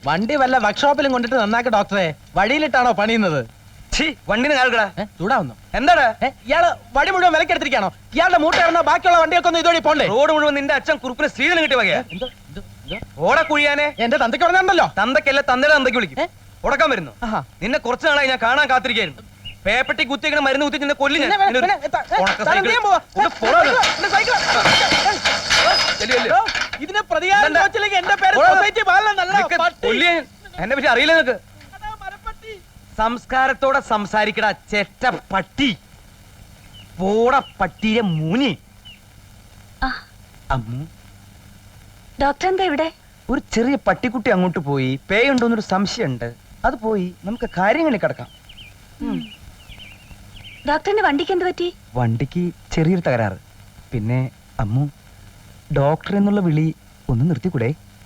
വണ്ടി വല്ല വർക്ക്ഷോപ്പിലും കൊണ്ടിട്ട് നന്നാക്ക് ഡോക്ടറെ. വഴിയിലിട്ടാണോ പണിയുന്നത്? വണ്ടിന് കാൽക്കടാ. ചൂടാവുന്നു. എന്താടാ ഇയാള് വടി മുഴുവൻ വിലക്കെടുത്തിരിക്കാണോ? ഇയാളുടെ മൂട്ട ഇറങ്ങുന്ന ബാക്കിയുള്ള വണ്ടിയൊക്കെ ഒന്ന് ഇതുവഴി പോണ്ടേ? റോഡ് മുഴുവൻ നിന്റെ അച്ഛൻ കുറുപ്പിന് സ്ത്രീധനം കിട്ടിയ വകയാ. ഓടെ കുഴിയാനെ. എന്റെ തന്തയ്ക്ക് പറഞ്ഞുണ്ടല്ലോ. തന്തക്കല്ല തന്തയുടെ തന്തയ്ക്ക് വിളിക്കും. ഉടക്കാൻ വരുന്നു. നിന്നെ കുറച്ച് നാളായി ഞാൻ കാണാൻ കാത്തിരിക്കായിരുന്നു. പേപ്പട്ടി കുത്തിക്കണ മരുന്ന് കുത്തി നിന്നെ കൊല്ലി ഞാൻ. ഇതിനെ പ്രതികാരം എന്റെ പേര് എന്നെ പറ്റി അറിയില്ല നിനക്ക്. സംസ്കാരത്തോടെ സംസാരിക്കട ചെറ്റ പട്ടി. പോട പട്ടിയെ മൂനി. അമ്മു, ഡോക്ടർ എന്താ ഇവിടെ? ഒരു ചെറിയ പട്ടിക്കുട്ടി അങ്ങോട്ട് പോയി. പേയുണ്ടോന്നൊരു സംശയമുണ്ട്. അത് പോയി നമുക്ക് കാര്യങ്ങളിൽ കിടക്കാം. ഡോക്ടറിന്റെ വണ്ടിക്ക് എന്ത് പറ്റി? വണ്ടിക്ക് ചെറിയൊരു തകരാറ്. പിന്നെ അമ്മു, ഡോക്ടർ എന്നുള്ള വിളി ഒന്ന് നിർത്തിക്കൂടെ?